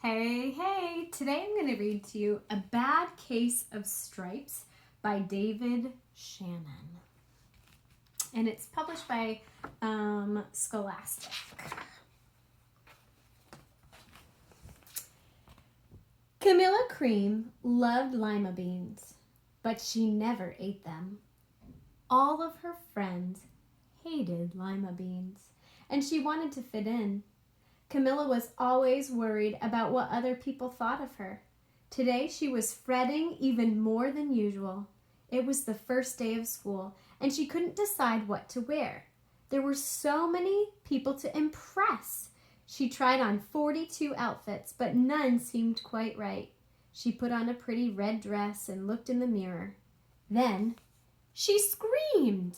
Hey, hey! Today I'm going to read to you A Bad Case of Stripes by David Shannon. And it's published by Scholastic. Camilla Cream loved lima beans, but she never ate them. All of her friends hated lima beans, and she wanted to fit in. Camilla was always worried about what other people thought of her. Today she was fretting even more than usual. It was the first day of school, and she couldn't decide what to wear. There were so many people to impress. She tried on 42 outfits, but none seemed quite right. She put on a pretty red dress and looked in the mirror. Then she screamed.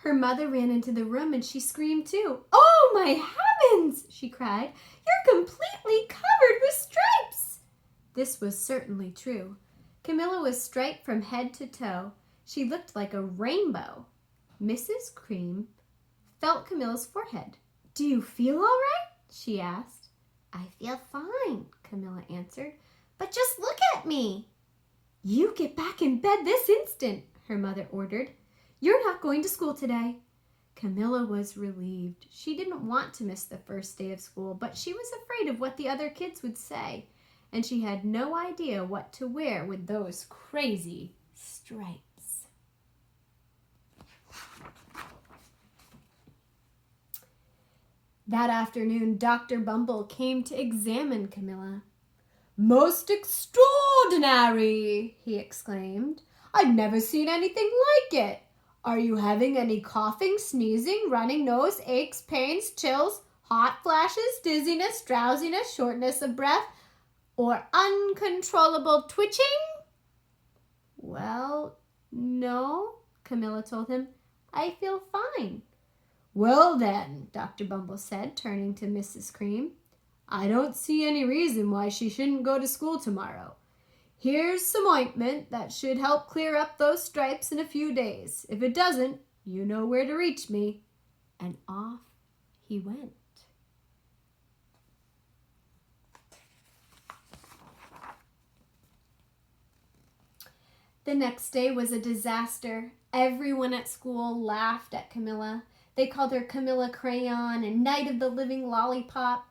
Her mother ran into the room and she screamed too. "Oh, my heavens!" she cried. "You're completely covered with stripes!" This was certainly true. Camilla was striped from head to toe. She looked like a rainbow. Mrs. Cream felt Camilla's forehead. "Do you feel all right?" she asked. "I feel fine," Camilla answered. "But just look at me." "You get back in bed this instant," her mother ordered. "You're not going to school today." Camilla was relieved. She didn't want to miss the first day of school, but she was afraid of what the other kids would say, and she had no idea what to wear with those crazy stripes. That afternoon, Dr. Bumble came to examine Camilla. "Most extraordinary!" he exclaimed. "I've never seen anything like it. Are you having any coughing, sneezing, running nose, aches, pains, chills, hot flashes, dizziness, drowsiness, shortness of breath, or uncontrollable twitching?" "Well, no," Camilla told him. "I feel fine." "Well then," Dr. Bumble said, turning to Mrs. Cream, "I don't see any reason why she shouldn't go to school tomorrow. Here's some ointment that should help clear up those stripes in a few days. If it doesn't, you know where to reach me." And off he went. The next day was a disaster. Everyone at school laughed at Camilla. They called her Camilla Crayon and Night of the Living Lollipop.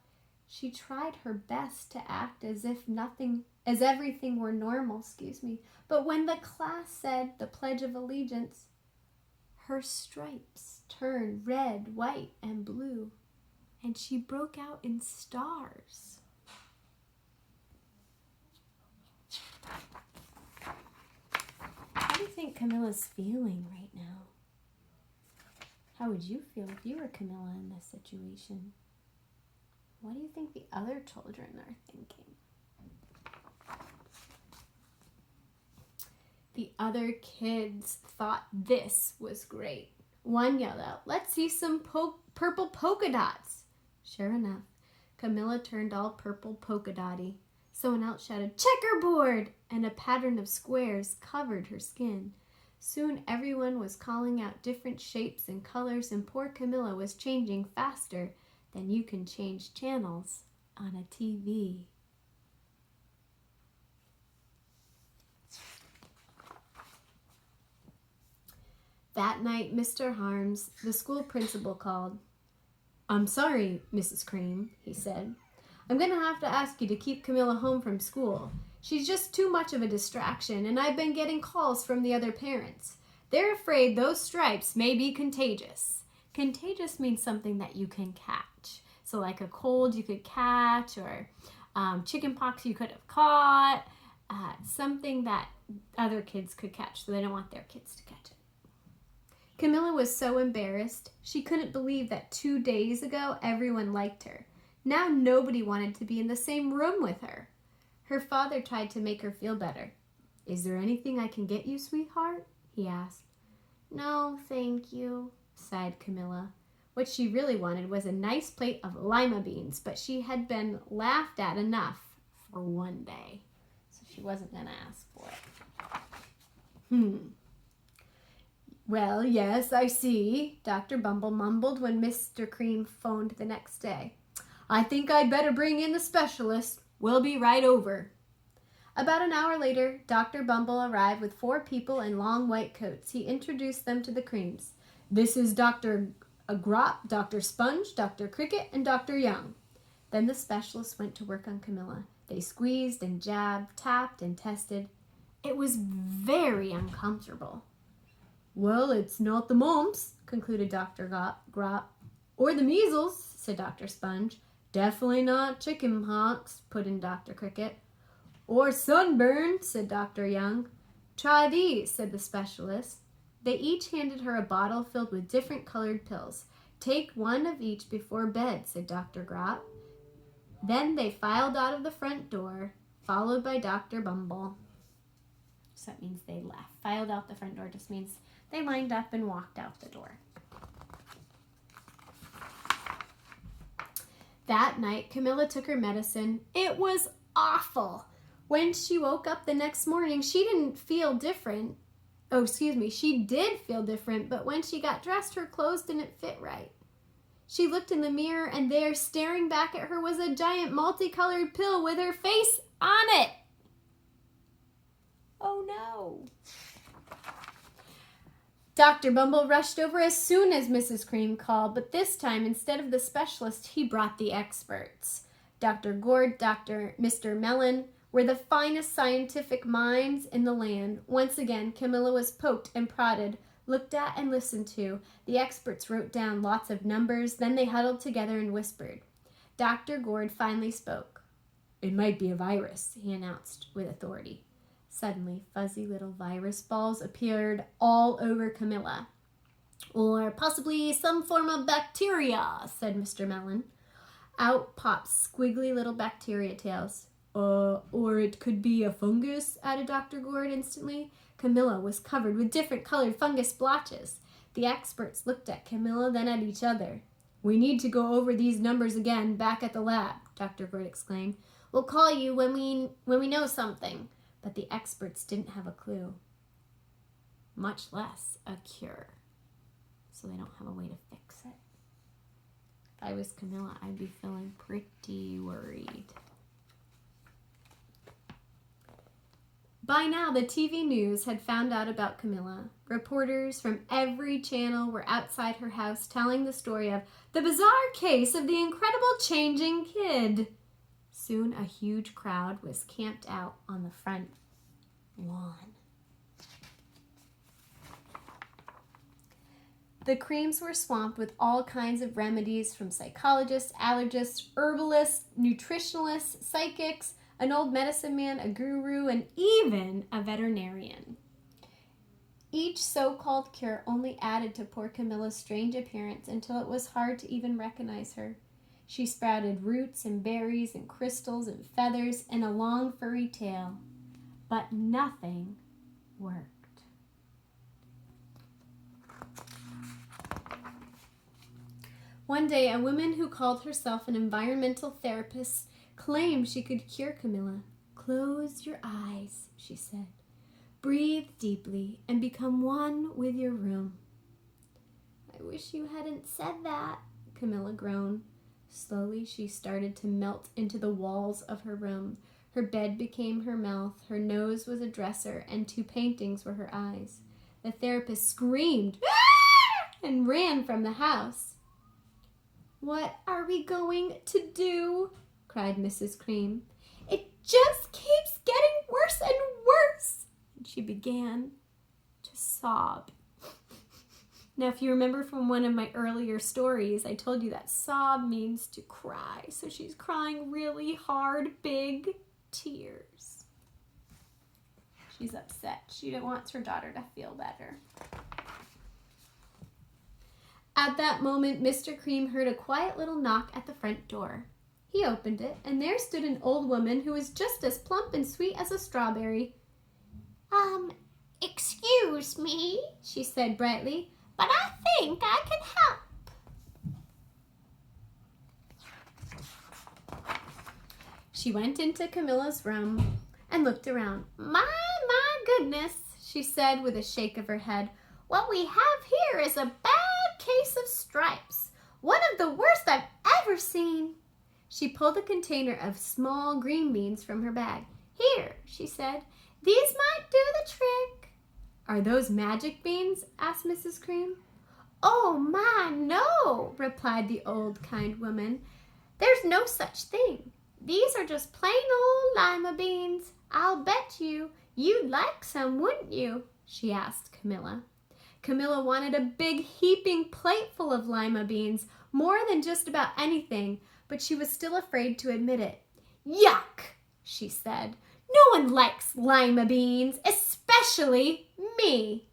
She tried her best to act as everything were normal, but when the class said the Pledge of Allegiance, her stripes turned red, white, and blue, and she broke out in stars. How do you think Camilla's feeling right now? How would you feel if you were Camilla in this situation? What do you think the other children are thinking? The other kids thought this was great. One yelled out, "Let's see some purple polka dots." Sure enough, Camilla turned all purple polka dotty. Someone else shouted, "Checkerboard!" and a pattern of squares covered her skin. Soon everyone was calling out different shapes and colors, and poor Camilla was changing faster than you can change channels on a TV. That night, Mr. Harms, the school principal, called. "I'm sorry, Mrs. Cream," he said. "I'm going to have to ask you to keep Camilla home from school. She's just too much of a distraction, and I've been getting calls from the other parents. They're afraid those stripes may be contagious." Contagious means something that you can catch. So like a cold you could catch, or chicken pox you could have caught, something that other kids could catch, so they don't want their kids to catch it. Camilla was so embarrassed. She couldn't believe that 2 days ago everyone liked her. Now nobody wanted to be in the same room with her. Her father tried to make her feel better. "Is there anything I can get you, sweetheart?" he asked. "No, thank you," sighed Camilla. What she really wanted was a nice plate of lima beans, but she had been laughed at enough for one day, so she wasn't going to ask for it. Well, yes, I see, Dr. Bumble mumbled when Mr. Cream phoned the next day. I think I'd better bring in the specialist. We'll be right over. About an hour later, Dr. Bumble arrived with 4 people in long white coats. He introduced them to the Creams. This is Dr. Grop, Dr. Sponge, Dr. Cricket, and Dr. Young. Then the specialist went to work on Camilla. They squeezed and jabbed, tapped and tested. It was very uncomfortable. Well, it's not the mumps, concluded Dr. Grop. Or the measles, said Dr. Sponge. Definitely not chicken pox, put in Dr. Cricket. Or sunburn, said Dr. Young. Try these, said the specialist. They each handed her a bottle filled with different colored pills. Take one of each before bed, said Dr. Grop. Then they filed out of the front door, followed by Dr. Bumble. So that means they left. Filed out the front door just means they lined up and walked out the door. That night, Camilla took her medicine. It was awful. When she woke up the next morning, she didn't feel different. She did feel different, but when she got dressed, her clothes didn't fit right. She looked in the mirror, and there, staring back at her, was a giant multicolored pill with her face on it. Oh no. Dr. Bumble rushed over as soon as Mrs. Cream called, but this time, instead of the specialist, he brought the experts. Dr. Gord, Mr. Mellon were the finest scientific minds in the land. Once again, Camilla was poked and prodded, looked at and listened to. The experts wrote down lots of numbers, then they huddled together and whispered. Dr. Gord finally spoke. It might be a virus, he announced with authority. Suddenly, fuzzy little virus balls appeared all over Camilla. Or possibly some form of bacteria, said Mr. Mellon. Out popped squiggly little bacteria tails. Or it could be a fungus, added Dr. Gord instantly. Camilla was covered with different colored fungus blotches. The experts looked at Camilla, then at each other. We need to go over these numbers again back at the lab, Dr. Gord exclaimed. We'll call you when we know something. But the experts didn't have a clue, much less a cure. So they don't have a way to fix it. If I was Camilla, I'd be feeling pretty worried. By now, the TV news had found out about Camilla. Reporters from every channel were outside her house telling the story of the bizarre case of the incredible changing kid. Soon, a huge crowd was camped out on the front lawn. The Creams were swamped with all kinds of remedies from psychologists, allergists, herbalists, nutritionalists, psychics, an old medicine man, a guru, and even a veterinarian. Each so-called cure only added to poor Camilla's strange appearance until it was hard to even recognize her. She sprouted roots and berries and crystals and feathers and a long furry tail. But nothing worked. One day, a woman who called herself an environmental therapist claimed she could cure Camilla. Close your eyes, she said. Breathe deeply and become one with your room. I wish you hadn't said that, Camilla groaned. Slowly, she started to melt into the walls of her room. Her bed became her mouth, her nose was a dresser, and 2 paintings were her eyes. The therapist screamed and ran from the house. What are we going to do? Cried Mrs. Cream. It just keeps getting worse and worse. And she began to sob. Now, if you remember from one of my earlier stories, I told you that sob means to cry. So she's crying really hard, big tears. She's upset. She wants her daughter to feel better. At that moment, Mr. Cream heard a quiet little knock at the front door. He opened it, and there stood an old woman who was just as plump and sweet as a strawberry. Excuse me, she said brightly, but I think I can help. She went into Camilla's room and looked around. My goodness, she said with a shake of her head. What we have here is a bad case of stripes. One of the worst I've ever seen. She pulled a container of small green beans from her bag. Here, she said, these might do the trick. Are those magic beans? Asked Mrs. Cream. Oh my, no, replied the old kind woman. There's no such thing. These are just plain old lima beans. I'll bet you'd like some, wouldn't you? She asked Camilla. Camilla wanted a big heaping plate full of lima beans, more than just about anything, but she was still afraid to admit it. Yuck, she said. No one likes lima beans, especially me.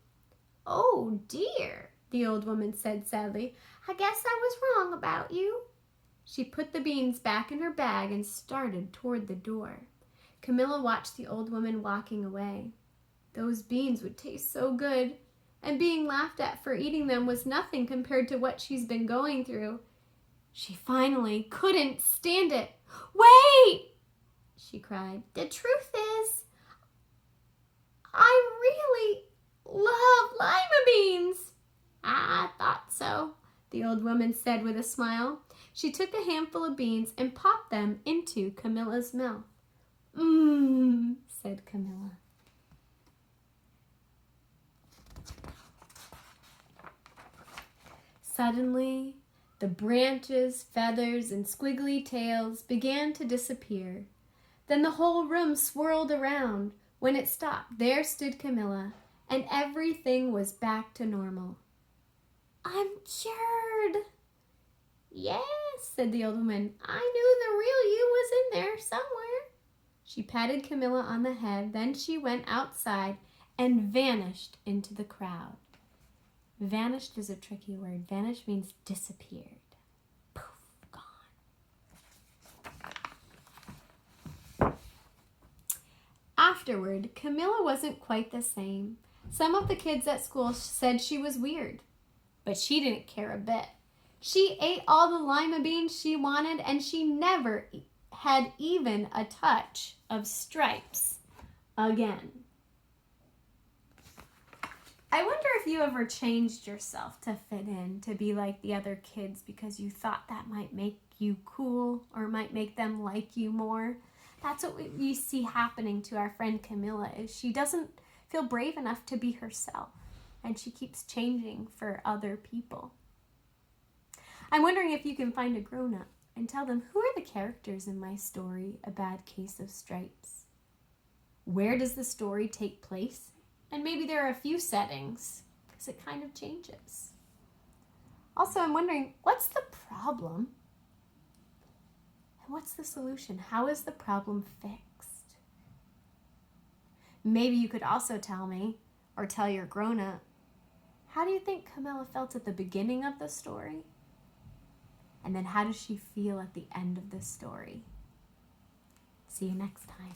Oh dear, the old woman said sadly. I guess I was wrong about you. She put the beans back in her bag and started toward the door. Camilla watched the old woman walking away. Those beans would taste so good, and being laughed at for eating them was nothing compared to what she's been going through. She finally couldn't stand it. Wait, she cried. The truth is, I really love lima beans. I thought so, the old woman said with a smile. She took a handful of beans and popped them into Camilla's mouth. Mmm, said Camilla. Suddenly, the branches, feathers, and squiggly tails began to disappear. Then the whole room swirled around. When it stopped, there stood Camilla, and everything was back to normal. I'm cured. Yes, said the old woman. I knew the real you was in there somewhere. She patted Camilla on the head, then she went outside and vanished into the crowd. Vanished is a tricky word. Vanish means disappeared. Poof, gone. Afterward, Camilla wasn't quite the same. Some of the kids at school said she was weird, but she didn't care a bit. She ate all the lima beans she wanted, and she never had even a touch of stripes again. I wonder if you ever changed yourself to fit in, to be like the other kids because you thought that might make you cool or might make them like you more. That's what we see happening to our friend Camilla, is she doesn't feel brave enough to be herself, and she keeps changing for other people. I'm wondering if you can find a grown-up and tell them, who are the characters in my story, A Bad Case of Stripes? Where does the story take place? And maybe there are a few settings, because it kind of changes. Also, I'm wondering, what's the problem? And what's the solution? How is the problem fixed? Maybe you could also tell me, or tell your grown-up, how do you think Camilla felt at the beginning of the story? And then how does she feel at the end of the story? See you next time.